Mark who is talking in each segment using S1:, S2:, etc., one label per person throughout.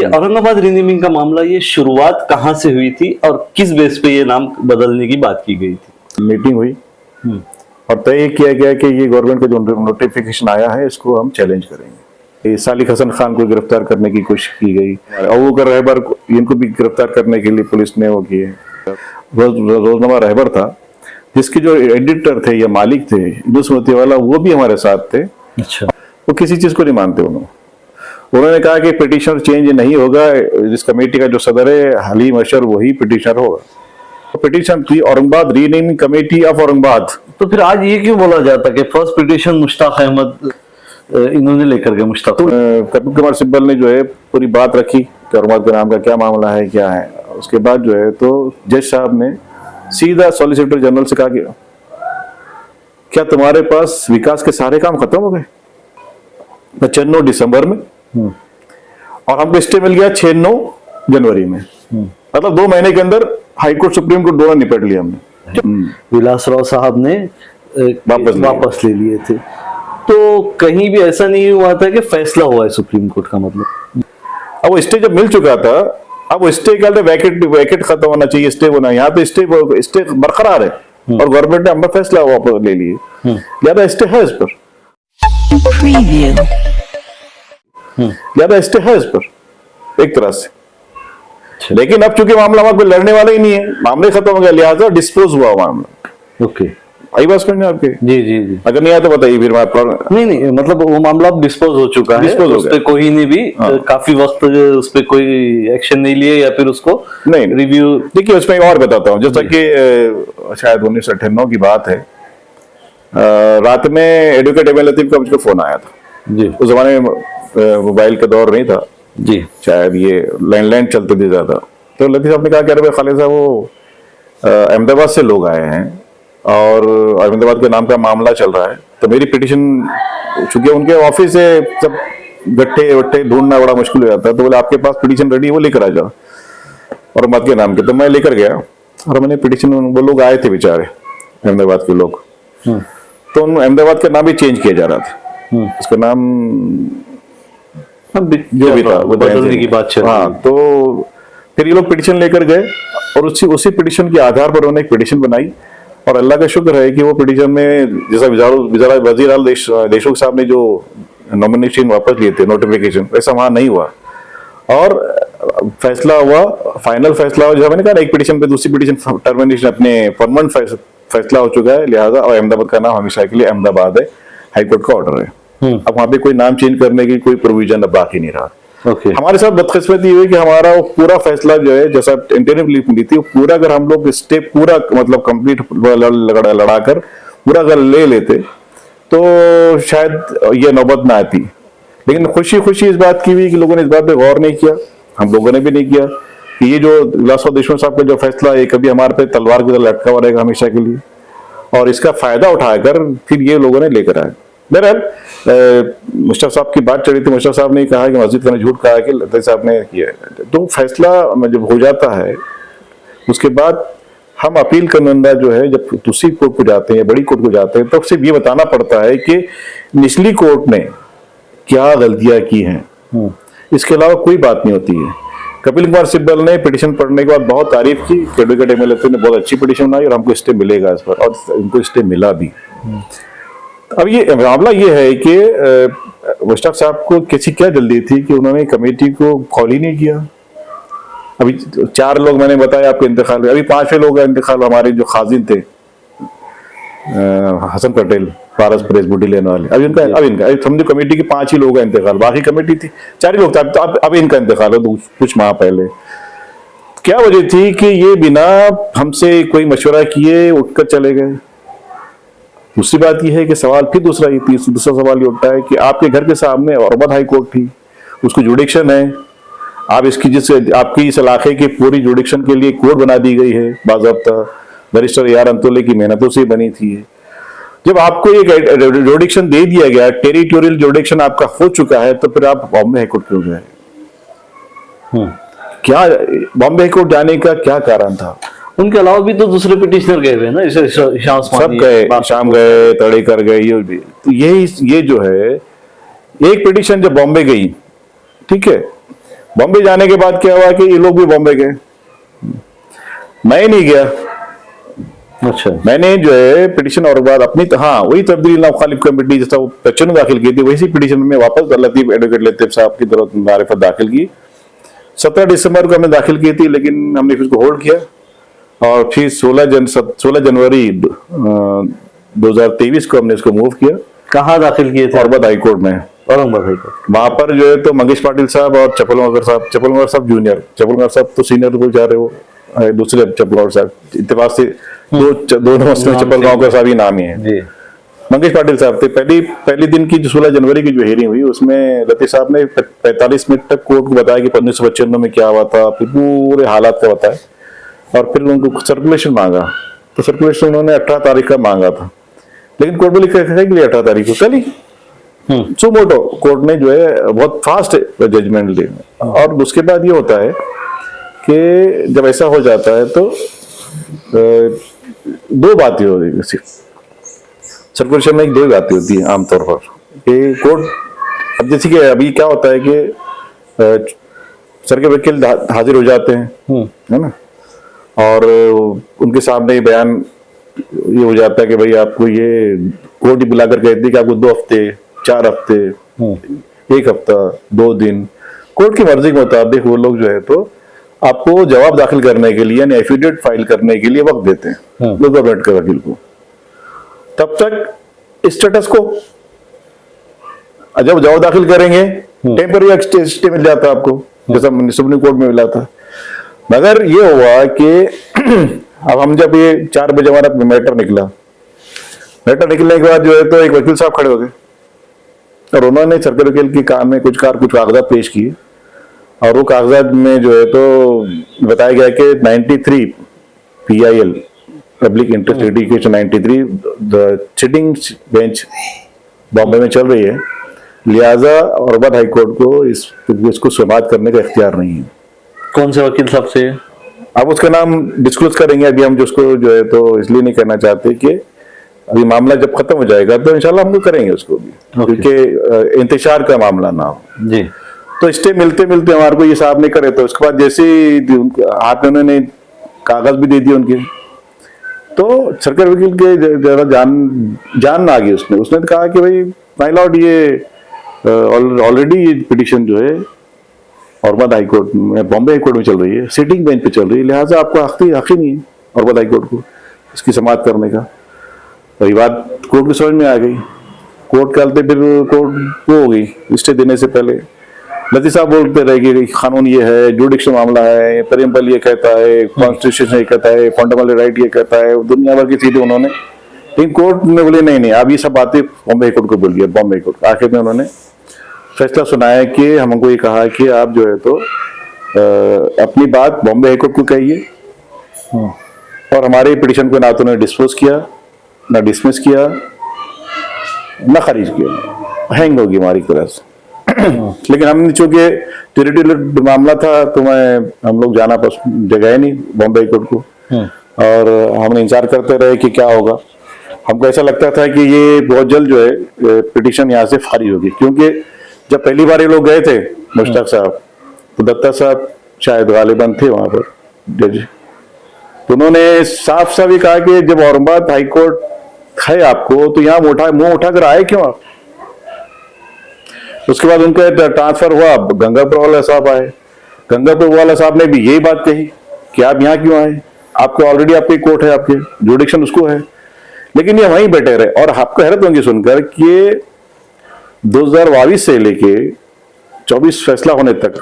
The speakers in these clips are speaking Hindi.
S1: औरंगाबाद रीनेमिंग का मामला, ये शुरुआत कहाँ से हुई थी और किस बेस पे ये नाम बदलने की बात की गई थी?
S2: मीटिंग हुई और तय किया गया कि ये गवर्नमेंट का जो नोटिफिकेशन आया है इसको हम चैलेंज करेंगे। सालिक हसन खान को गिरफ्तार करने की कोशिश की गई, अबू रहबर इनको भी गिरफ्तार करने के लिए पुलिस ने वो किए। रोजनामा रहबर था जिसके जो एडिटर थे या मालिक थे यूनुस मोतीवाला, वो भी हमारे साथ थे।
S1: अच्छा।
S2: वो किसी चीज को नहीं मानते। उन्होंने कहा कि पिटीशनर चेंज नहीं होगा, जिस कमेटी का जो सदर है हलीम अशर वही पिटीशनर होगा। तो पिटीशन थी Aurangabad renaming committee of Aurangabad.
S1: तो फिर आज ये क्यों बोला जाता है कि फर्स्ट पिटीशन मुश्ताक अहमद इन्होंने लेकर गए? मुश्ताक
S2: कपिल कुमार सिब्बल ने जो है पूरी बात रखी कि औरंगाबाद के नाम का क्या मामला है, क्या है। उसके बाद जो है तो जज साहब ने सीधा सॉलिसिटर जनरल से कहा कि क्या तुम्हारे पास विकास के सारे काम खत्म हो गए 95 दिसंबर में, और हमको स्टे मिल गया 6-9 जनवरी में। मतलब 2 महीने के अंदर हाईकोर्ट सुप्रीम कोर्ट दोनों निपट लिया हमने।
S1: विलासराव साहब ने वापस ले लिए थे। तो कहीं भी ऐसा नहीं हुआ था कि फैसला हुआ है सुप्रीम कोर्ट का? मतलब
S2: अब वो स्टे जब मिल चुका था, अब वो स्टे का वैकेट खत्म होना चाहिए, स्टे होना। यहाँ पे स्टे बरकरार है और गवर्नमेंट ने अपना फैसला वापस ले लिए, ज्यादा स्टे है इस पर, ज्यादा स्टे है इस पर एक तरह से। लेकिन अब चूंकि मामला हमारे कोई लड़ने वाला ही नहीं है, मामले खत्म हो गया, लिहाजा डिस्पोज हुआ मामला।
S1: ओके,
S2: आई बात करने आपके?
S1: जी जी जी।
S2: अगर नहीं आया तो बताइए फिर।
S1: नहीं, मतलब वो मामला अब डिस्पोज हो चुका है, उस पे कोई नहीं भी काफी वक्त उस पे कोई एक्शन नहीं लिए या फिर उसको
S2: नहीं
S1: रिव्यू।
S2: देखिए उसमें और बताता हूँ, जैसा कि शायद 1998 की बात है, रात में एडवोकेट एम लतीफ का मुझको फोन आया था
S1: जी।
S2: उस जमाने में मोबाइल का दौर नहीं था
S1: जी,
S2: शायद ये लैंडलाइन चलते थे ज्यादा। तो लतीफ साहब ने कहा कि अरे खालिद साहब वो अहमदाबाद से लोग आए हैं और अहमदाबाद के नाम का मामला चल रहा है, तो मेरी पिटीशन, चूंकि उनके ऑफिस से सब गट्ठे वट्टे ढूंढना बड़ा मुश्किल हो जाता है, तो बोले आपके पास पिटीशन रेडी है वो लेकर आ जाओ औरंगाबाद के नाम के। तो मैं लेकर गया और मैंने पिटीशन, वो लोग आए थे बेचारे अहमदाबाद के लोग, तो अहमदाबाद का नाम भी चेंज किया जा रहा था, उसका नाम जो भी था वो
S1: बदलने की बात चल रही।
S2: हाँ, तो फिर ये लोग पिटीशन लेकर गए और उसी पिटीशन के आधार पर उन्होंने एक पिटीशन बनाई। और अल्लाह का शुक्र है कि वो पिटीशन में जैसा वजीर आला देशमुख साहब ने जो नॉमिनेशन वापस लिए थे, नोटिफिकेशन, वैसा वहां नहीं हुआ और फैसला हुआ, फाइनल फैसला हुआ। जैसा मैंने कहा, एक पिटीशन पे दूसरी पिटीशन टर्मिनेशन अपने परमानेंट फैसला हो चुका है, लिहाजा और अहमदाबाद का नाम हमेशा के लिए अहमदाबाद है, हाईकोर्ट का ऑर्डर है। अब वहां पे कोई नाम चेंज करने की कोई प्रोविजन अब बाकी नहीं रहा। हमारे साथ बदकिस्मती हुई कि हमारा वो पूरा फैसला जो है, जैसा इंटरव्यू ली थी, पूरा अगर हम लोग स्टेप पूरा मतलब कंप्लीट लड़ाकर पूरा अगर ले लेते तो शायद ये नौबत ना आती। लेकिन खुशी इस बात की हुई कि लोगों ने इस बात पे गौर नहीं किया, हम लोगों ने भी नहीं किया कि ये जो विलासराव देशमुख साहब का जो फैसला है कभी हमारे पे तलवार की तरह लटका हुआ रहेगा हमेशा के लिए, और इसका फायदा उठाकर फिर ये लोगों ने लेकर आए। बहरहाल मुश्ताक साहब की बात चली थी, मुश्ताक साहब ने कहा कि मस्जिद का झूठ कहा कि लतीफ साहब ने किया। तो फैसला जब हो जाता है उसके बाद हम अपील करने जो है जब दूसरी कोर्ट को जाते हैं, बड़ी कोर्ट को जाते हैं, तो सिर्फ ये बताना पड़ता है कि निचली कोर्ट ने क्या गलतियां की हैं, इसके अलावा कोई बात नहीं होती है। कपिल कुमार सिब्बल ने पिटीशन पढ़ने के बाद बहुत तारीफ की, एडवोकेट एम लतीफ ने बहुत अच्छी पिटीशन बनाई और हमको स्टे मिलेगा इस पर, और उनको स्टे मिला भी। अब ये मामला ये है कि मुश्ताक साहब को किसी क्या जल्दी थी कि उन्होंने कमेटी को कॉल ही नहीं किया। अभी 4 लोग मैंने बताया आपके इंतकाल में, अभी 5वें लोग का इंतकाल, हमारे जो खाजिन थे हसन पटेल, पारस प्रेस बूटी लेने वाले, अब इनका समझो कमेटी के 5 ही लोगों का इंतकाल, बाकी कमेटी थी 4 ही लोग था, तो अब इनका इंतकाल है कुछ माह पहले। क्या वजह थी कि ये बिना हमसे कोई मशवरा किए उठकर चले गए। दूसरी बात यह है कि सवाल फिर दूसरा सवाल ये उठता है कि आपके घर के सामने औरंगाबाद हाई कोर्ट थी, उसको जुडिक्शन है, आप इसकी जिससे आपकी इस इलाके की पूरी जुडिक्शन के लिए कोर्ट बना दी गई है, बाज़ाब्ता बैरिस्टर यार अंतोले की मेहनतों से बनी थी। जब आपको एक जुडिक्शन दे दिया गया, टेरिटोरियल जुडिक्शन आपका हो चुका है, तो फिर आप बॉम्बे हाईकोर्ट क्यों गए? क्या बॉम्बे हाईकोर्ट जाने का क्या कारण था?
S1: उनके अलावा भी तो दूसरे पिटिशनर गए हुए ना,
S2: सब गए, शाम गए, तड़ेकर गए, ये जो है एक पिटिशन जब बॉम्बे गई, ठीक है, बॉम्बे जाने के बाद क्या हुआ कि ये लोग भी बॉम्बे गए, मैं नहीं गया।
S1: अच्छा।
S2: मैंने जो है पिटीशन और बाद अपनी हाँ वही तब्दील मुखालिफ कमेटी जैसा वो पिटीशन दाखिल की थी, वैसी पिटीशन में वापस लतीफ एडवोकेट लतीफ साहब की तरफ मारिफत दाखिल की। 17 दिसंबर को हमने दाखिल की थी, लेकिन हमने फिर उसको होल्ड किया और फिर 16 जनवरी 2023 को हमने इसको मूव किया।
S1: कहाँ दाखिल किए थे?
S2: औरंगाबाद हाईकोर्ट में।
S1: औरंगाबाद हाईकोर्ट।
S2: वहां पर जो है तो मंगेश पाटिल साहब और चपलवार साहब जूनियर, चपलवार साहब तो सीनियर को जा रहे हो, दूसरे चपलवार साहब इत्तेफाक से दोनों मसले चप्पल गांव का साहब ही नाम ही है
S1: जी।
S2: मंगेश पाटिल साहब थे। पहली दिन की जो 16 जनवरी की जो हियरिंग हुई उसमें लतीफ साहब ने 45 मिनट तक कोर्ट को बताया कि 1995 में क्या हुआ था, फिर पूरे हालात का बताया और फिर उनको सर्कुलेशन मांगा। तो सर्कुलेशन उन्होंने 18 तारीख का मांगा था, लेकिन कोर्ट में लिखा है कि 18 तारीख को कल ही सुमोटो कोर्ट ने जो है बहुत फास्ट जजमेंट ली। और उसके बाद ये होता है कि जब ऐसा हो जाता है तो दो बातें होती है, सिर्फ सर्कुलेशन में दो बातें होती है आमतौर पर कि कोर्ट, अब जैसे कि अभी क्या होता है कि सर के वकील हाजिर हो जाते हैं, है ना, और उनके सामने बयान ये हो जाता है कि भाई आपको ये कोर्ट ही बुलाकर कहती है कि आपको 2 हफ्ते 4 हफ्ते 1 हफ्ता 2 दिन कोर्ट की मर्जी के मुताबिक वो लोग जो है तो आपको जवाब दाखिल करने के लिए यानी एफिडेविट फाइल करने के लिए वक्त देते हैं गवर्नमेंट के वकील को। तब तक स्टेटस को जब जवाब दाखिल करेंगे टेम्पररी स्टे मिल जाता है आपको, जैसा सुप्रीम कोर्ट में मिला था। मगर ये हुआ कि अब हम जब ये 4 बजे हमारा मैटर निकलने के बाद जो है तो एक वकील साहब खड़े हो गए और उन्होंने सरकारी वकील के काम में कुछ कागजात पेश किए और वो कागजात में जो है तो बताया गया कि 93 PIL public interest litigation 93 the sitting bench Bombay में चल रही है, लिहाजा औरंगाबाद हाई कोर्ट को इसको समाप्त करने का इख्तियार नहीं है।
S1: कौन से वकील साहब से?
S2: आप उसका नाम डिस्क्लोज करेंगे, अभी हम जिसको जो है तो इसलिए नहीं करना चाहते कि अभी मामला जब खत्म हो जाएगा तो इंशाल्लाह हम लोग करेंगे उसको भी, क्योंकि इंतजार का मामला ना हो जी। तो स्टे मिलते हमारे को ये साहब ने करे, तो उसके बाद जैसे हाथ में उन्होंने कागज भी दे दिए उनके, तो सरकारी वकील के जरा जान आ गई उसने कहा कि भाई माय लॉर्ड ये ऑलरेडी ये पिटीशन जो है औरंगाबाद हाई कोर्ट में बॉम्बे हाई कोर्ट में चल रही है, सिटिंग बेंच पे चल रही है, लिहाजा आपको हक ही नहीं है औरंगाबाद हाई कोर्ट को इसकी समाप्त करने का। तो ये बात कोर्ट की समझ में आ गई। कोर्ट कहते फिर कोर्ट वो हो गई स्टे देने से पहले लतीफ साहब बोलते रहे कि कानून ये है, जुडिक्शनल मामला है, प्रियम्बल ये कहता है, कॉन्स्टिट्यूशन ये कहता है, फंडामेंटल राइट ये कहता है, दुनिया भर की चीजें उन्होंने, लेकिन कोर्ट ने बोले नहीं आप ये सब बातें बॉम्बे कोर्ट को बोल दिया। बॉम्बे कोर्ट आखिर में उन्होंने फैसला सुनाया कि हमको ये कहा कि आप जो है तो अपनी बात बॉम्बे हाईकोर्ट को कहिए और हमारे पिटीशन को ना तो उन्होंने डिस्पोज किया, ना डिसमिस किया, ना खारिज किया, हैंग होगी हमारी तरफ से। लेकिन हमने चूंकि टेरिटोरियल मामला था तो हम लोग जाना जगह नहीं बॉम्बे कोर्ट को, और हमने इंतजार करते रहे कि क्या होगा। हमको ऐसा लगता था कि ये बहुत जल्द जो है पिटीशन यहाँ से खारिज होगी, क्योंकि जब पहली बार ये लोग गए थे मुश्ताक साहब तो दत्ता साहब शायद गालिबन थे वहां पर जज, तो उन्होंने साफ ये कहा कि जब औरंगाबाद हाई कोर्ट है आपको तो यहाँ मुंह उठाकर आए क्यों आप। उसके बाद उनका ट्रांसफर हुआ, गंगापुर वाला साहब आए, गंगापुर वाला साहब ने भी यही बात कही कि आप यहाँ क्यों आए, आपको ऑलरेडी आपकी कोर्ट है, आपके जुडिक्शन उसको है, लेकिन ये वहीं बैठे रहे। और आपको हैरत होंगी सुनकर कि 2022 से लेके 24 फैसला होने तक,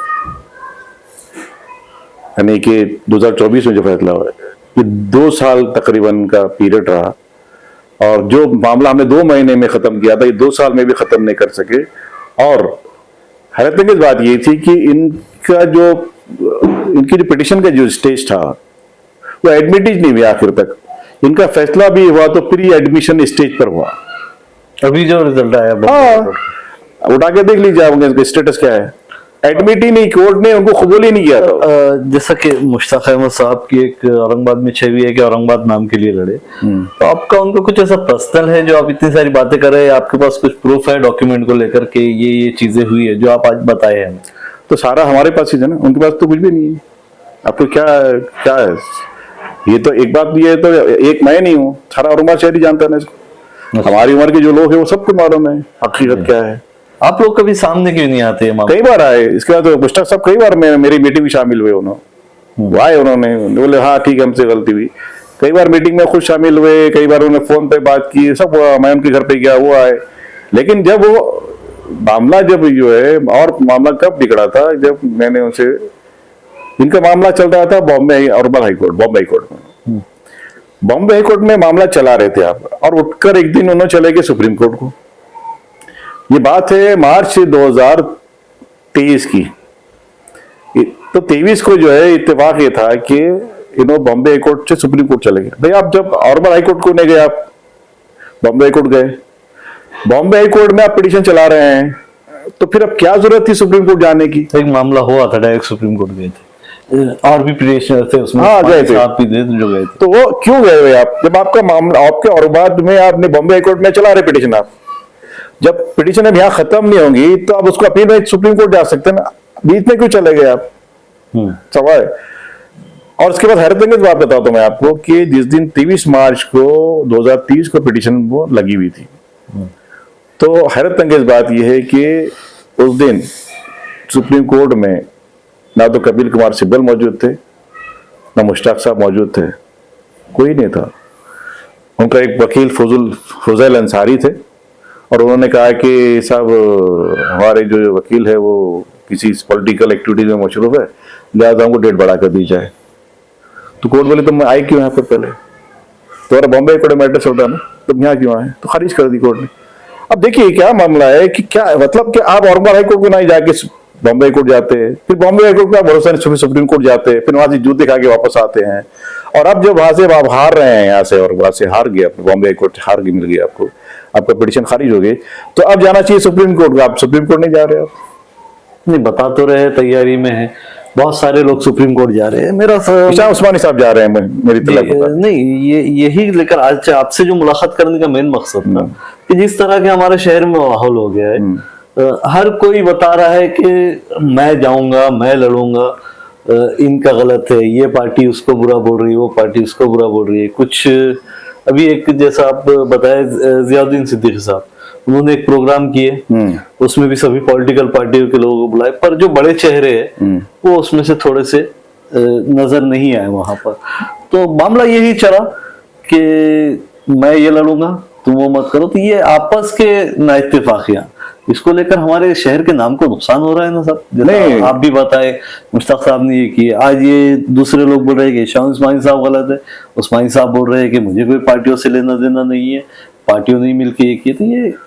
S2: यानी कि 2024 में जो फैसला हुआ ये 2 साल तकरीबन का पीरियड रहा, और जो मामला हमने 2 महीने में खत्म किया था ये 2 साल में भी खत्म नहीं कर सके। और हैरत की बात ये थी कि इनकी जो पिटीशन का जो स्टेज था वो एडमिट ही नहीं हुआ आखिर तक, इनका फैसला भी हुआ तो प्री एडमिशन स्टेज पर हुआ।
S1: अभी जो रिजल्ट आया
S2: उठा के देख लीजिए आप स्टेटस क्या है, एडमिट ही नहीं, कोर्ट ने उनको कबूल ही नहीं किया था।
S1: जैसा कि मुश्ताक अहमद साहब की एक औरंगाबाद में छवि है कि औरंगाबाद नाम के लिए लड़े, तो आपका उनका कुछ ऐसा पर्सनल है जो आप इतनी सारी बातें कर रहे हैं, आपके पास कुछ प्रूफ है डॉक्यूमेंट को लेकर के ये चीजें हुई है जो आप आज बताए हैं?
S2: तो सारा हमारे पास ही है ना, उनके पास तो कुछ भी नहीं है। आपको क्या क्या है ये तो एक बात, ये तो एक मैं नहीं हूँ, सारा औरंगाबाद शहर ही जानता है ना इसको। हमारी उम्र के जो लोग हैं वो सबको मालूम है हकीकत क्या है।
S1: आप लोग कभी सामने क्यों नहीं आते हैं?
S2: कई बार आए, इसके बाद तो मुश्ताक साहब कई बार मेरी मीटिंग में शामिल हुए, उन्होंने वो आए, उन्होंने बोले हाँ ठीक है हमसे गलती हुई। कई बार मीटिंग में खुद शामिल हुए, कई बार उन्होंने फोन पे बात की, सब मैं उनके घर पे गया, वो आए। लेकिन जब वो मामला जब जो है, और मामला कब बिगड़ा था, जब मैंने उनसे, इनका मामला चल रहा था Bombay honourable high court, Bombay high court में, बॉम्बे हाईकोर्ट में मामला चला रहे थे आप, और उठकर एक दिन उन्होंने चले गए सुप्रीम कोर्ट को। ये बात है मार्च 2023 की। तो 23 को जो है इत्तेफाक ये था कि इन्होंने बॉम्बे हाईकोर्ट से सुप्रीम कोर्ट चले गए। भाई आप जब ऑनरेबल हाईकोर्ट को नहीं गए, आप बॉम्बे हाईकोर्ट गए, बॉम्बे हाईकोर्ट में आप पिटीशन चला रहे हैं, तो फिर अब क्या जरूरत थी सुप्रीम कोर्ट जाने की?
S1: एक मामला हुआ था, डायरेक्ट सुप्रीम कोर्ट गए थे, और भी पिटीशनर थे उसमें,
S2: हाँ गए थे,
S1: आप भी जो गए थे।
S2: तो वो क्यों गए हुए आप, जब आपका मामला आपके औरंगाबाद में आपने बॉम्बे हाईकोर्ट में चला रहे पिटीशन, आप जब पिटीशन अब यहाँ खत्म नहीं होंगी तो आप उसको अपील में सुप्रीम कोर्ट जा सकते हैं ना, बीच में क्यों चले गए आप? सवाल। और उसके बाद हैरत अंगेज बात बताता हूं मैं आपको कि जिस दिन 23 मार्च को 2030 को पिटीशन वो लगी हुई थी, तो हैरत अंगेज बात यह है कि उस दिन सुप्रीम कोर्ट में ना तो कपिल कुमार सिब्बल मौजूद थे, ना मुश्ताक साहब मौजूद थे, कोई नहीं था। उनका एक वकील फुजैल अंसारी थे, और उन्होंने कहा कि साहब हमारे जो वकील है वो किसी पॉलिटिकल एक्टिविटीज में मशरूफ है, लिहाजा हमको डेट बढ़ा कर दी जाए। तो कोर्ट बोले तुम आए क्यों यहाँ पर, पहले तुम्हारा बॉम्बे कोर्ट मैटर चल रहा ना, तुम यहाँ क्यों आए? तो खारिज कर दी कोर्ट ने। अब देखिए क्या मामला है कि क्या मतलब कि आप औरंगाबाद हाई कोर्ट को नहीं जाके बॉम्बे कोर्ट जाते हैं, फिर बॉम्बे हाई कोर्ट का भरोसा नहीं सुप्रीम कोर्ट जाते हैं, फिर वहां से जूते खा के वापस आते हैं, और अब जब वहां से आप हार रहे हैं, यहाँ से और वहां से हार गए, बॉम्बे हाई कोर्ट हार गई, मिल गई आपको, आपका पिटीशन खारिज हो गई, तो अब जाना चाहिए सुप्रीम कोर्ट। आप सुप्रीम कोर्ट नहीं जा रहे, आप
S1: नहीं बता तो रहे, तैयारी में है, बहुत सारे लोग सुप्रीम कोर्ट जा रहे हैं। मेरा
S2: शाह उस्मानी साहब जा रहे हैं, मेरी तलब
S1: नहीं, यही लेकर आज आपसे जो मुलाकात करने का मेन मकसद था कि जिस तरह के हमारे शहर में माहौल हो गया है, हर कोई बता रहा है कि मैं जाऊंगा, मैं लड़ूंगा, इनका गलत है, ये पार्टी उसको बुरा बोल रही है, वो पार्टी उसको बुरा बोल रही है। कुछ अभी एक जैसा आप बताए जियाउद्दीन सिद्दीकी साहब, उन्होंने एक प्रोग्राम किए, उसमें भी सभी पॉलिटिकल पार्टियों के लोगों को बुलाए, पर जो बड़े चेहरे हैं वो उसमें से थोड़े से नजर नहीं आए वहां पर। तो मामला यही चला कि मैं ये लड़ूंगा, तुम वो मत करो। तो ये आपस के नाइत्तेफाकियां, इसको लेकर हमारे शहर के नाम को नुकसान हो रहा है ना साहब। जैसे आप भी बताए, मुश्ताक साहब ने ये किए, आज ये दूसरे लोग बोल रहे हैं कि शाह उस्मानी साहब गलत है, उस्मानी साहब बोल रहे हैं कि मुझे कोई पार्टियों से लेना देना नहीं है, पार्टियों नहीं मिलके ये किए। तो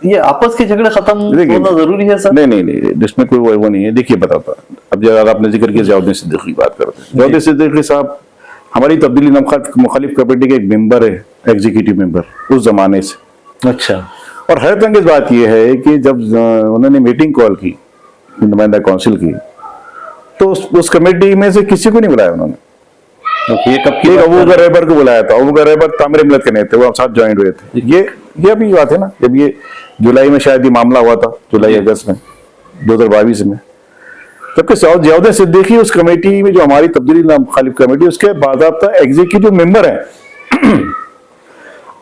S1: ये आपस के झगड़े खत्म होना जरूरी है सर।
S2: नहीं, जिसमें कोई वो नहीं है। देखिए बताता, अब जब आपने जिक्र किया जियाउद्दीन सिद्दीकी की बात करते हैं, जियाउद्दीन सिद्दीकी साहब हमारी तब्दीली मुखालिफ कमेटी के एक मेंबर है, एग्जीक्यूटिव मेंबर उस जमाने से।
S1: अच्छा।
S2: और हैरत अंगेज बात यह है कि जब उन्होंने मीटिंग कॉल की नुमाइंदा काउंसिल की, तो उस कमेटी में से किसी को नहीं बुलाया उन्होंने।
S1: ये कब की
S2: अबू गरैबर को बुलाया था। अबू गरैबर तामिर मिलत के नेता, वो साथ ज्वाइन हुए थे। ये अभी बात है ना, जब ये जुलाई में शायद ये मामला हुआ था, जुलाई अगस्त में 2022 में, जबकि जियाउद्दीन सिद्दीकी उस कमेटी में, जो हमारी तब्दीली मुखालिफ कमेटी, उसके बाकायदा एग्जीक्यूटिव मेंबर है।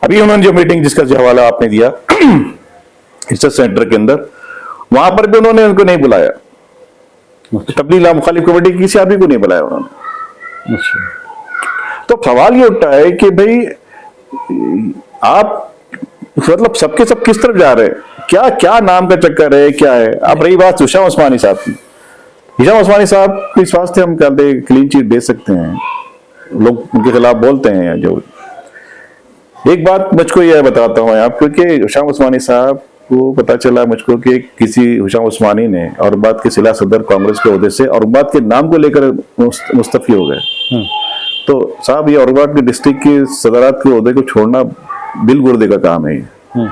S2: अभी उन्होंने जो मीटिंग जिसका हवाला आपने दिया रिसर्च सेंटर के अंदर, वहां पर भी उन्होंने उनको नहीं बुलाया, तब्दीली मुखालिफ कमेटी की किसी आदमी को नहीं बुलाया उन्होंने। तो सवाल ये उठता है कि भाई आप मतलब सबके सब किस तरफ जा रहे हैं, क्या क्या नाम का चक्कर है, क्या है? अब रही बात हिशाम उस्मानी साहब की, हिशाम उस्मानी साहब के स्वास्थ्य हम कहते क्लीन चिट दे सकते हैं, लोग उनके खिलाफ बोलते हैं। जो एक बात मुझको यह बताता हूँ आपको कि हिशाम उस्मानी साहब को पता चला मुझको कि किसी हिशाम उस्मानी ने औरंगाबाद के जिला सदर कांग्रेस के ओहदे से औरंगाबाद के नाम को लेकर मुस्तफी हो गए। तो साहब ये औरंगाबाद के डिस्ट्रिक्ट के सदरात के ओहदे को छोड़ना बिल गुर्दे का काम है ये।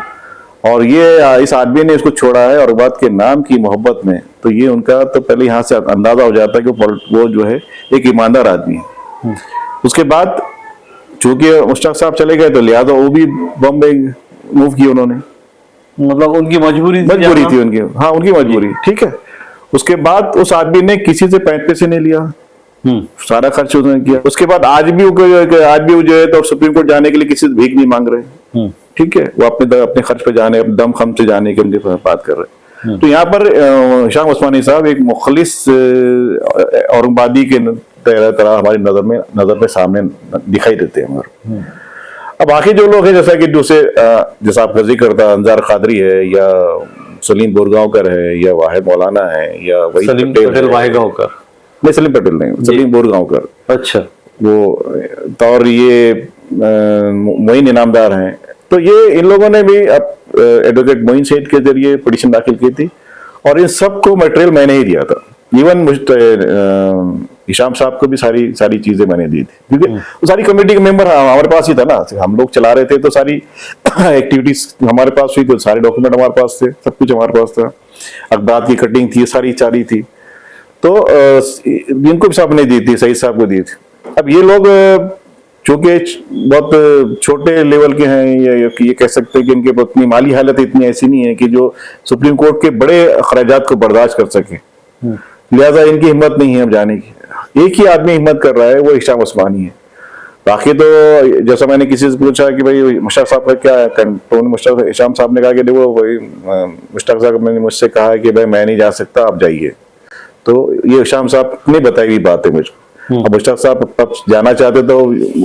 S2: और ये इस आदमी ने इसको छोड़ा है औरंगाबाद के नाम की मोहब्बत में। तो ये उनका तो पहले यहाँ से अंदाजा हो जाता है कि वो जो है एक ईमानदार आदमी है। उसके बाद चूंकि मुश्ताक साहब चले गए तो लिहाजा वो भी बॉम्बे मूव किया उन्होंने,
S1: मतलब उनकी मजबूरी
S2: थी उनकी। हाँ उनकी मजबूरी, ठीक है। उसके बाद उस आदमी ने किसी से 5 पैसे नहीं लिया, सारा खर्च उसने किया। उसके बाद आज भी वो जो है तो सुप्रीम कोर्ट जाने के लिए किसी से भीख नहीं मांग रहे, ठीक है, वो अपने खर्च पे जाने, दम खम से जाने के लिए बात कर रहे हैं। तो यहाँ पर हिशाम उस्मानी साहब एक मुखलिस औरंगाबादी के तरह हमारी नजर में सामने दिखाई देते हैं हमारे। अब बाकी जो लोग हैं जैसा कि जैसा आप जिक्र करता अंजार कादरी है या सलीम बोरगांवकर है या वाहिद मौलाना है या वही
S1: सलीम पटेल वाहिगांवकर,
S2: नहीं सलीम पटेल नहीं, सलीम बोरगांवकर,
S1: अच्छा,
S2: वो और ये मोइन इनामदार हैं। तो ये इन लोगों ने भी अब एडवोकेट मोइन सेठ के जरिए पिटीशन दाखिल की थी और इन सबको मटेरियल मैंने ही दिया था। इवन हिशाम साहब को भी सारी चीजें मैंने दी थी, क्योंकि वो सारी कमेटी के मेंबर हमारे पास ही था ना, हम लोग चला रहे थे तो सारी एक्टिविटीज हमारे पास हुई, तो सारे डॉक्यूमेंट हमारे पास थे, सब कुछ हमारे पास था, अखबार की कटिंग थी, सारी थी। तो इनको भी साहब ने दी थी, सईद साहब को दी थी। अब ये लोग चूंकि बहुत छोटे लेवल के हैं, ये कह सकते हैं कि इनके अपनी माली हालत इतनी ऐसी नहीं है कि जो सुप्रीम कोर्ट के बड़े अखराजात को बर्दाश्त कर सके, लिहाजा इनकी हिम्मत नहीं है अब जाने की। एक ही आदमी हिम्मत कर रहा है, वो हिशाम उस्मानी है। बाकी तो जैसा मैंने किसी से पूछा कि भाई मुश्ताक साहब का क्या है, तो मुश्ताक हिशाम साहब ने कहा कि देखो भाई मुश्ताक साहब ने मुझसे कहा है कि भाई मैं नहीं जा सकता, आप जाइए। तो ये हिशाम साहब ने बताई हुई बात है मुझको। अब मुश्ताक साहब अब जाना चाहते तो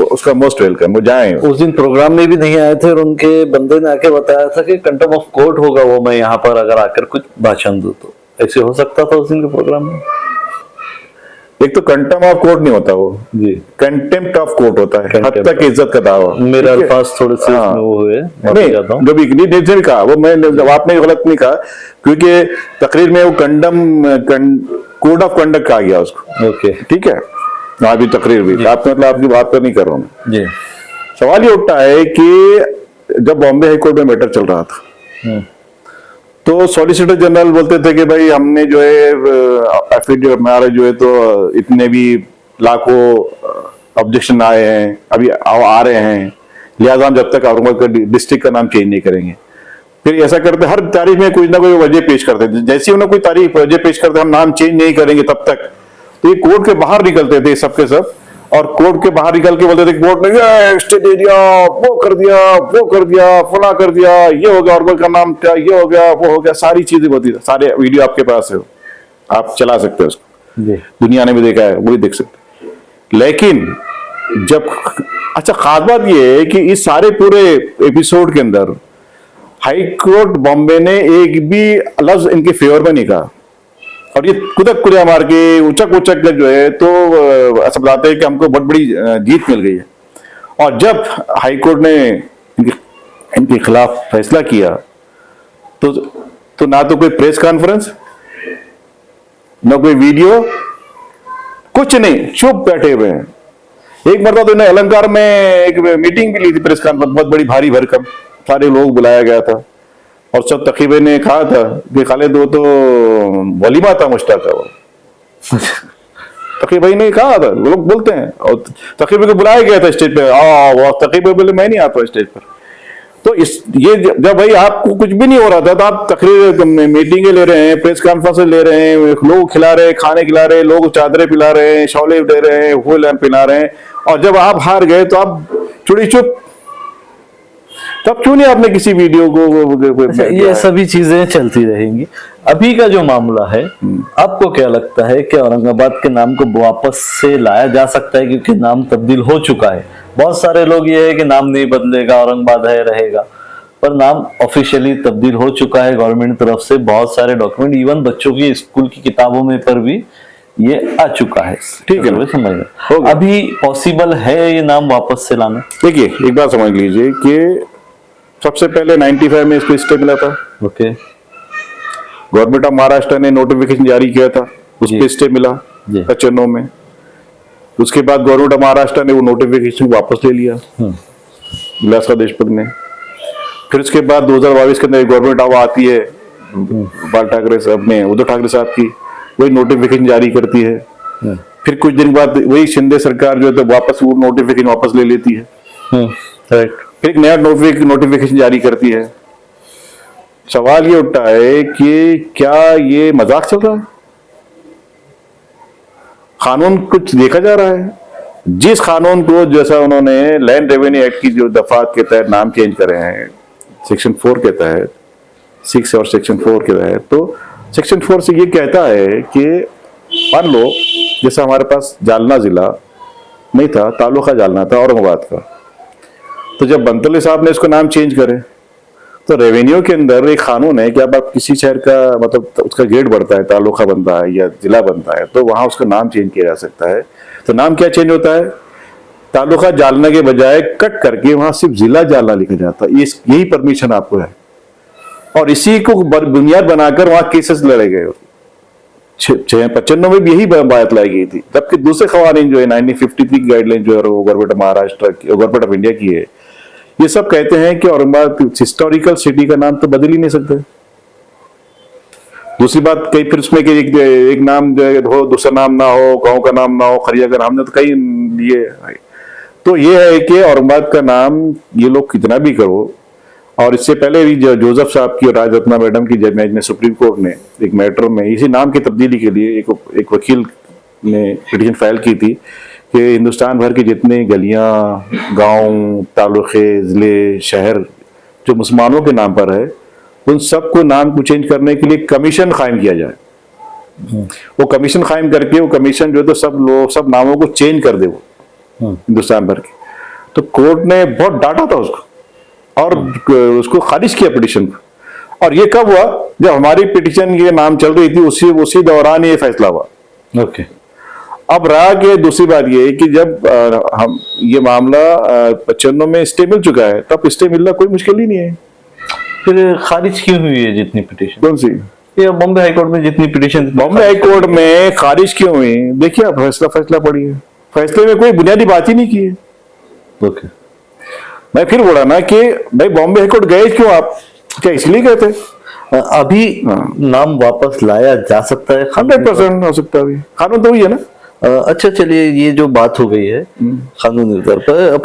S2: उसका मोस्ट वेलकम, वो जाएं।
S1: उस दिन प्रोग्राम में भी नहीं आए थे और उनके बंदे ने आके बताया था कि कंटेम्प्ट ऑफ कोर्ट होगा वो, मैं यहाँ पर अगर आकर कुछ भाषण दूं तो ऐसे हो सकता था उस दिन के प्रोग्राम में।
S2: एक तो कंटेम्प्ट ऑफ कोर्ट नहीं होता, वो जी कंटेम्प्ट ऑफ कोर्ट होता है, हद तक इज्जत का दावा। मेरे
S1: अल्फाज थोड़े से वो हुए,
S2: नहीं जो भी कहा वो मैं आपने गलत नहीं कहा, क्योंकि तकरीर में वो कोड ऑफ कंडक्ट कहा गया उसको, ओके ठीक है, वहां भी तकरीर भी आप मतलब आपकी बात पर नहीं कर रहा हूँ जी। सवाल ये उठता है कि जब बॉम्बे हाईकोर्ट में मैटर चल रहा था तो सॉलिसिटर जनरल बोलते थे कि भाई हमने जो है एफिडेविट हमारे जो है तो इतने भी लाखों ऑब्जेक्शन आए हैं, अभी आ रहे हैं, लिहाजा हम जब तक औरंगाबाद डिस्ट्रिक्ट का नाम चेंज नहीं करेंगे। फिर ऐसा करते हर तारीख में कुछ ना कोई वजह पेश करते, जैसे उन्हें कोई तारीख वजह पेश करते हम नाम चेंज नहीं करेंगे तब तक। तो ये कोर्ट के बाहर निकलते थे सबके सब, और कोर्ट के बाहर निकल के बोलते थे कोर्ट ने स्टे दे दिया, वो कर दिया, फला कर दिया, ये हो गया, और का नाम क्या, ये हो गया, वो हो गया, सारी चीजें होती, सारे वीडियो आपके पास है, आप चला सकते हो उसको, दुनिया ने भी देखा है, वो भी देख सकते। लेकिन जब अच्छा खास बात ये है कि इस सारे पूरे एपिसोड के अंदर हाई कोर्ट बॉम्बे ने एक भी लफ्ज इनके फेवर में नहीं कहा, और ये कुदक कुरिया मार के उचक के जो है तो ऐसा बताते हैं कि हमको बहुत बड़ी जीत मिल गई है। और जब हाई कोर्ट ने इनके खिलाफ फैसला किया तो ना तो कोई प्रेस कॉन्फ्रेंस, ना कोई वीडियो, कुछ नहीं, चुप बैठे हुए हैं। एक मरतबा तो इन्हें अलंकार में एक मीटिंग भी ली थी, प्रेस कॉन्फ्रेंस बहुत बड़ी भारी भरकम, सारे लोग बुलाया गया था, और सब तकीबे ने कहा था कि खालिद वो तो वलीमा था मुश्ताक का, वो तकीब भाई ने कहा था, लोग बोलते हैं, और तकीबे को बुलाया गया था स्टेज पे, वो तकीबे बोले मैं नहीं आता स्टेज पर। तो ये जब भाई आपको कुछ भी नहीं हो रहा था तो आप तकरीर मीटिंगें ले रहे हैं, प्रेस कॉन्फ्रेंस ले रहे हैं, लोग खिला रहे हैं, खाने खिला रहे हैं, लोग चादरें पिला रहे हैं, शौले दे रहे हैं, फूल पिला रहे हैं, और जब आप हार गए तो आप चुड़ी चुप, तब क्यों नहीं आपने किसी वीडियो को
S1: ये सभी चीजें चलती रहेंगी। अभी का जो मामला है, आपको क्या लगता है कि औरंगाबाद के नाम को वापस से लाया जा सकता है, क्योंकि नाम तब्दील हो चुका है। बहुत सारे लोग ये है कि नाम नहीं बदलेगा, औरंगाबाद है रहेगा, पर नाम ऑफिशियली तब्दील हो चुका है गवर्नमेंट तरफ से, बहुत सारे डॉक्यूमेंट, इवन बच्चों की स्कूल की किताबों में पर भी ये आ चुका है, ठीक है, समझ अभी पॉसिबल है ये नाम वापस से लाना?
S2: देखिए एक बात समझ लीजिए कि सबसे पहले 95 में इसको स्टे मिला था,
S1: ओके,
S2: गवर्नमेंट ऑफ महाराष्ट्र ने नोटिफिकेशन जारी किया था, उस पे स्टे मिला HNO में। उसके बाद गवर्नमेंट ऑफ महाराष्ट्र ने वो नोटिफिकेशन वापस ले लिया विलासराव देशमुख ने। फिर उसके बाद 2022 के अंदर गवर्नमेंट ऑफ आती है बाल ठाकरे साहब ने, उद्धव ठाकरे साहब की, वही नोटिफिकेशन जारी करती है। फिर कुछ दिन बाद वही शिंदे सरकार जो है तो वापस वो नोटिफिकेशन वापस ले लेती है, राइट, फिर एक नया नोटिफिकेशन जारी करती है। सवाल ये उठता है कि क्या ये मजाक चल रहा है? कानून कुछ देखा जा रहा है? जिस कानून को जैसा उन्होंने लैंड रेवेन्यू एक्ट की जो दफात के तहत नाम चेंज करे हैं, सेक्शन 4 के तहत, 6 और सेक्शन 4 के तहत, तो सेक्शन 4 से ये कहता है कि मान लो जैसे हमारे पास जालना जिला नहीं था, तालुका जालना था औरंगाबाद का, तो जब बंतले साहब ने इसको नाम चेंज करे तो रेवेन्यू के अंदर एक कानून है कि अब आप किसी शहर का मतलब उसका गेट बढ़ता है, तालुका बनता है या जिला बनता है, तो वहां उसका नाम चेंज किया जा सकता है। तो नाम क्या चेंज होता है? तालुका जालना के बजाय कट करके वहां सिर्फ जिला जालना लिखा जाता है। यही परमिशन आपको है और इसी को बुनियाद बनाकर वहां केसेस लड़े गए। 95 में भी यही बात लाई गई थी, जबकि दूसरे कवानीन जो है 1953 की गाइडलाइन जो है गवर्नमेंट ऑफ महाराष्ट्र की, गवर्नमेंट ऑफ इंडिया की है, ये सब कहते हैं कि औरंगाबाद हिस्टोरिकल सिटी का नाम तो बदल ही नहीं सकते। दूसरी बात कई फिर उसमें कि एक नाम जो है हो, दूसरा नाम ना हो, गांव का नाम ना हो, खरिया का नाम ना, तो कई ये तो ये है कि औरंगाबाद का नाम ये लोग कितना भी करो। और इससे पहले भी जोसेफ साहब की और राजरत्ना मैडम की जज ने सुप्रीम कोर्ट ने एक मैटर में इसी नाम की तब्दीली के लिए एक वकील ने पिटीशन फाइल की थी कि हिंदुस्तान भर की जितने गलियां, गांव, तालुके, जिले, शहर जो मुसलमानों के नाम पर है, उन सबको नाम को चेंज करने के लिए कमीशन कायम किया जाए। वो कमीशन कायम करके वो कमीशन जो है तो सब नामों को चेंज कर दे वो हिंदुस्तान भर के। तो कोर्ट ने बहुत डांटा था उसको और उसको खारिज किया पिटीशन को। और ये कब हुआ? जब हमारी पिटीशन के नाम चल रही थी, उसी दौरान ये फैसला हुआ।
S1: ओके।
S2: अब रहा कि दूसरी बात ये है कि जब हम ये मामला 95 में स्टे मिल चुका है, तब स्टे मिलना कोई मुश्किल ही नहीं है।
S1: फिर खारिज क्यों हुई है जितनी पिटीशन?
S2: कौन सी?
S1: ये बॉम्बे हाई कोर्ट में जितनी पिटीशन,
S2: बॉम्बे हाई कोर्ट में खारिज क्यों हुई? देखिए आप फैसला पढ़िए, फैसले में कोई बुनियादी बात ही नहीं की है।
S1: ओके।
S2: मैं फिर बोला ना कि भाई बॉम्बे हाई कोर्ट गए क्यों आप? क्या इसलिए गए थे?
S1: अभी नाम वापस लाया जा सकता है?
S2: 100% हो सकता है, कानून तो वही है ना।
S1: अच्छा चलिए, ये जो बात हो गई है कानूनी तौर पर,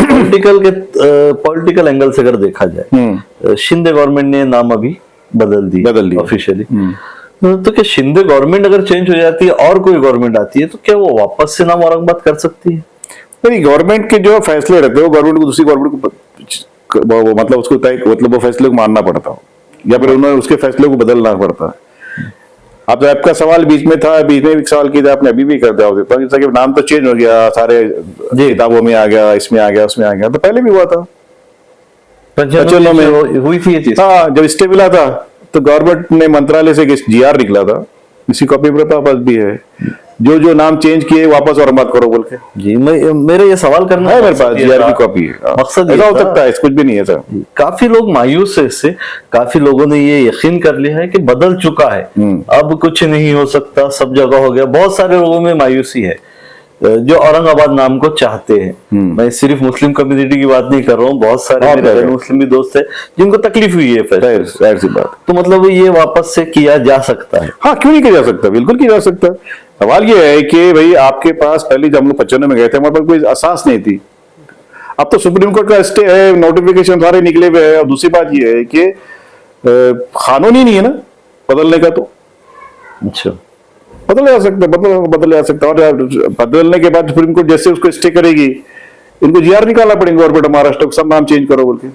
S1: पॉलिटिकल एंगल से अगर देखा जाए, शिंदे गवर्नमेंट ने नाम अभी बदल दी ऑफिशियली, तो क्या शिंदे गवर्नमेंट अगर चेंज हो जाती है और कोई गवर्नमेंट आती है तो क्या वो वापस से नाम औरंगाबाद कर सकती है?
S2: नहीं, गवर्नमेंट के जो फैसले रहते हैं वो गवर्नमेंट को दूसरी गवर्नमेंट को मतलब उसको मतलब वो फैसले को मानना पड़ता हो या फिर उन्होंने उसके फैसले को बदलना पड़ता है। अब तो आपका सवाल बीच में था, बीच में भी सवाल किया था आपने, अभी भी कर दिया होता जैसा कि नाम तो चेंज हो गया, सारे किताबों में आ गया, इसमें आ गया, उसमें आ गया, तो पहले भी हुआ था 95 में
S1: हुई थी ये चीज।
S2: हाँ, जब स्टे मिला था तो गवर्नमेंट ने मंत्रालय से GR निकला था, इसी कॉपी मेरे पास भी है, जो नाम चेंज किए वापस और मत करो बोल के।
S1: जी, मेरे ये सवाल करना
S2: है, मेरे पास GR की कॉपी है।
S1: मकसद
S2: ऐसा हो सकता है, कुछ भी नहीं है सर।
S1: काफी लोग मायूस है इससे, काफी लोगों ने ये यकीन कर लिया है कि बदल चुका है, अब कुछ नहीं हो सकता, सब जगह हो गया। बहुत सारे लोगों में मायूसी है जो औरंगाबाद नाम को चाहते हैं। मैं सिर्फ मुस्लिम कम्युनिटी की बात नहीं कर रहा हूँ, बहुत सारे मेरे मुस्लिम भी दोस्त हैं जिनको तकलीफ हुई है।
S2: जाहिर सी बात।
S1: तो मतलब ये वापस से किया जा सकता है?
S2: हाँ, क्यों नहीं किया जा सकता, बिल्कुल किया जा सकता है। सवाल ये है कि भाई आपके पास पहले जब हम लोग 95 में गए थे, हमारे पास कोई एहसास नहीं थी। अब तो सुप्रीम कोर्ट का स्टे है, नोटिफिकेशन सारे निकले हुए हैं। और दूसरी बात ये है कि कानून ही नहीं है ना बदलने का, तो
S1: अच्छा
S2: बदल जा सकता, बदल जा सकता। और बदलने के बाद सुप्रीम कोर्ट जैसे उसको स्टे करेगी, इनको GR निकालना पड़ेगा गवर्नमेंट महाराष्ट्र को, सब नाम चेंज करो बोल के,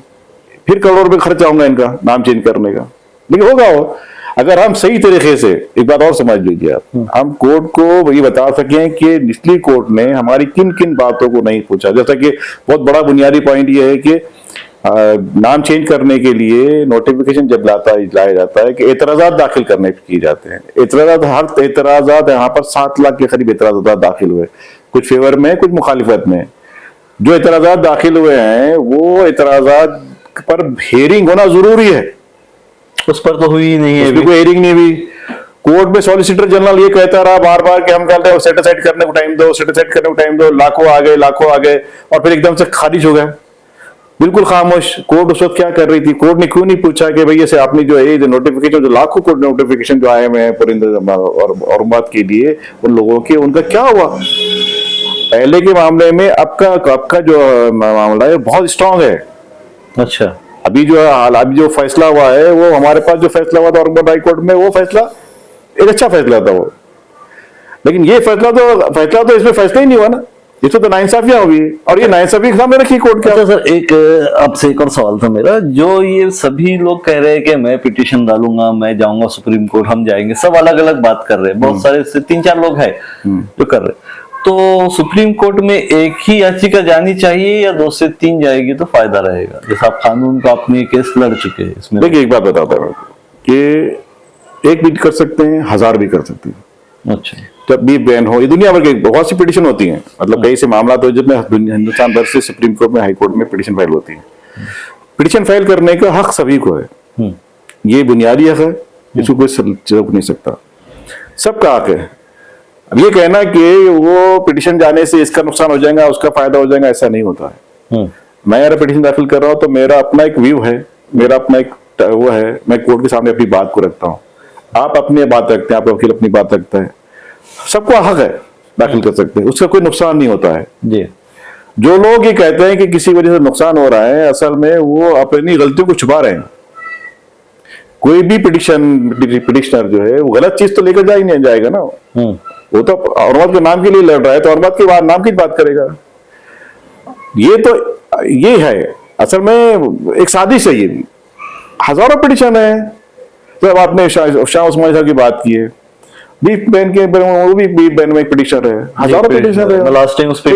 S2: फिर करोड़ रुपए खर्चा होगा इनका नाम चेंज करने का। लेकिन होगा वो अगर हम सही तरीके से, एक बात और समझ लीजिए आप, हम कोर्ट को ये बता सकें कि निचली कोर्ट ने हमारी किन किन बातों को नहीं पूछा। जैसा कि बहुत बड़ा बुनियादी पॉइंट ये है कि नाम चेंज करने के लिए नोटिफिकेशन जब लाया जाता है कि एतराजात दाखिल करने किए जाते हैं। एतराजात यहाँ पर 7 लाख के करीब एतराजात दाखिल हुए, कुछ फेवर में, कुछ मुखालिफत में। जो एतराजात दाखिल हुए हैं वो एतराजात पर हेयरिंग होना जरूरी है,
S1: उस पर तो हुई नहीं है,
S2: कोई हेयरिंग नहीं हुई। कोर्ट में सॉलिसिटर जनरल ये कहता रहा बार बार कि हम कहते हैं सेटिस्फाइड करने को टाइम दो, सेटिस्फाइड करने को टाइम दो, लाखों आ गए और फिर एकदम से खारिज हो गए, बिल्कुल खामोश। कोर्ट उस वक्त क्या कर रही थी? कोर्ट ने क्यों नहीं पूछा कि भाई ऐसे आपने जो है नोटिफिकेशन, जो लाखों कोर्ट नोटिफिकेशन जो आए हुए हैं पुरिंदर और बात के लिए उन लोगों के, उनका क्या हुआ? पहले के मामले में आपका जो मामला है बहुत स्ट्रांग है।
S1: अच्छा,
S2: अभी जो फैसला हुआ है, वो हमारे पास जो फैसला हुआ था औरंगाबाद हाई कोर्ट में, वो फैसला एक अच्छा फैसला था वो। लेकिन ये फैसला तो इसमें फैसला ही नहीं हुआ ना, इसमें तो नाइंसाफियां हुई है, और ये नाइंसाफी के सामने रखी कोर्ट के।
S1: अच्छा सर, एक आपसे एक और सवाल था मेरा, जो ये सभी लोग कह रहे हैं कि मैं पिटीशन डालूंगा, मैं जाऊंगा सुप्रीम कोर्ट, हम जाएंगे, सब अलग अलग बात कर रहे हैं, बहुत सारे 3-4 लोग हैं जो कर रहे हैं, तो सुप्रीम कोर्ट में एक ही याचिका जानी चाहिए या 2 से 3 जाएगी तो फायदा रहेगा? जैसे आप कानून का अपने केस लड़ चुके हैं इसमें।
S2: देखिए, एक बात बताता हूँ कि एक भी कर सकते हैं, 1000 भी कर सकते हैं।
S1: अच्छा,
S2: जब भी बैन हो, ये दुनिया भर की बहुत सी पिटीशन होती हैं, मतलब कई से मामला तो जिसमें हिंदुस्तान भर से सुप्रीम कोर्ट में, हाई कोर्ट में पिटीशन फाइल होती है। पिटीशन फाइल करने का हक सभी को है, ये बुनियादी हक है, इसको कोई रोक नहीं सकता, सबका हक है। अब ये कहना कि वो पिटीशन जाने से इसका नुकसान हो जाएगा, उसका फायदा हो जाएगा, ऐसा नहीं होता है। मैं अगर पिटीशन दाखिल कर रहा हूँ तो मेरा अपना एक व्यू है, मेरा अपना एक वो है, मैं कोर्ट के सामने अपनी बात को रखता हूँ, आप अपनी बात रखते हैं, आपका वकील अपनी बात रखता है, सबको हक है दाखिल कर सकते हैं, उसका कोई नुकसान नहीं होता है
S1: जी।
S2: जो लोग ये कहते हैं कि किसी वजह से नुकसान हो रहा है, असल में वो अपनी गलतियों को छुपा रहे हैं। कोई भी पिटिशनर जो है वो गलत चीज तो लेकर जा ही नहीं जाएगा ना, वो तो औरंगाबाद के नाम के लिए लड़ रहा है, तो औरंगाबाद के बाद नाम की बात करेगा। ये है असल में एक साजिश है, ये भी हजारों पिटिशन है। तो अब आपने शाह उस्मानी साहब की बात की है, बीफ बैन के, वो भी बीफ बैन में एक पिटिशन है, हजारों पिटिशन है।
S1: लास्ट टाइम उस पे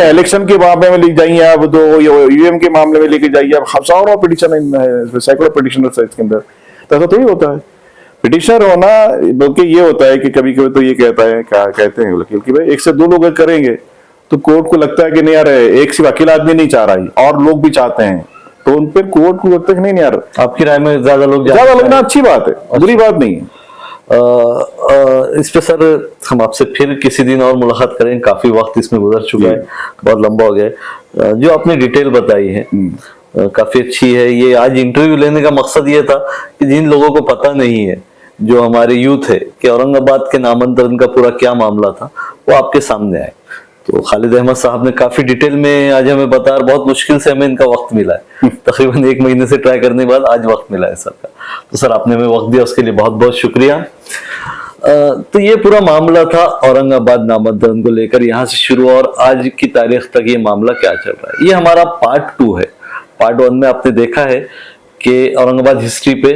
S2: इलेक्शन के मामले में लेके जाइए आप, तो यूएम के मामले में लेके जाइए आप, हजारों पिटिशन है, सैकड़ों पिटिशनर है इसके अंदर। तो ऐसा थोड़ी होता है पिटिशनर होना, बल्कि ये होता है कि कभी कभी तो ये कहते हैं वकील कि भाई 1 से 2 लोग करेंगे तो कोर्ट को लगता है कि नहीं यार, एक सिर्फ अकेला आदमी नहीं चाह रहा है और लोग भी चाहते हैं, तो उन पर कोर्ट को लगता है कि नहीं यार,
S1: आपकी राय में ज्यादा लोग
S2: ना अच्छी बात है, बुरी बात नहीं है।
S1: इस पे सर हम आपसे फिर किसी दिन और मुलाकात करेंगे, काफी वक्त इसमें गुजर चुका है, बहुत लंबा हो गया। जो आपने डिटेल बताई है काफी अच्छी है। ये आज इंटरव्यू लेने का मकसद ये था कि जिन लोगों को पता नहीं है, जो हमारे यूथ है, कि औरंगाबाद के नामांतरण का पूरा क्या मामला था, वो आपके सामने आए। तो खालिद अहमद साहब ने काफी डिटेल में आज हमें बताया, बहुत मुश्किल से हमें इनका वक्त मिला है, तकरीबन 1 महीने से ट्राई करने के बाद आज वक्त मिला है सर का। तो सर आपने हमें वक्त दिया, उसके लिए बहुत बहुत शुक्रिया। तो ये पूरा मामला था औरंगाबाद नामांतरण को लेकर, यहाँ से शुरू और आज की तारीख तक ये मामला क्या चल रहा है। ये हमारा पार्ट 2 है। पार्ट 1 में आपने देखा है कि औरंगाबाद हिस्ट्री पे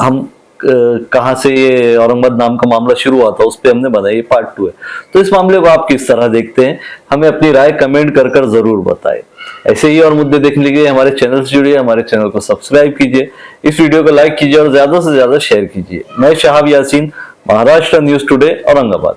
S1: हम कहाँ से ये औरंगाबाद नाम का मामला शुरू हुआ था, उस पर हमने बनाया। ये पार्ट 2 है। तो इस मामले को आप किस तरह देखते हैं, हमें अपनी राय कमेंट कर जरूर बताएं। ऐसे ही और मुद्दे देखने के लिए हमारे चैनल से जुड़िए, हमारे चैनल को सब्सक्राइब कीजिए, इस वीडियो को लाइक कीजिए और ज्यादा से ज्यादा शेयर कीजिए। मैं शहाब यासीन, महाराष्ट्र न्यूज टुडे, औरंगाबाद।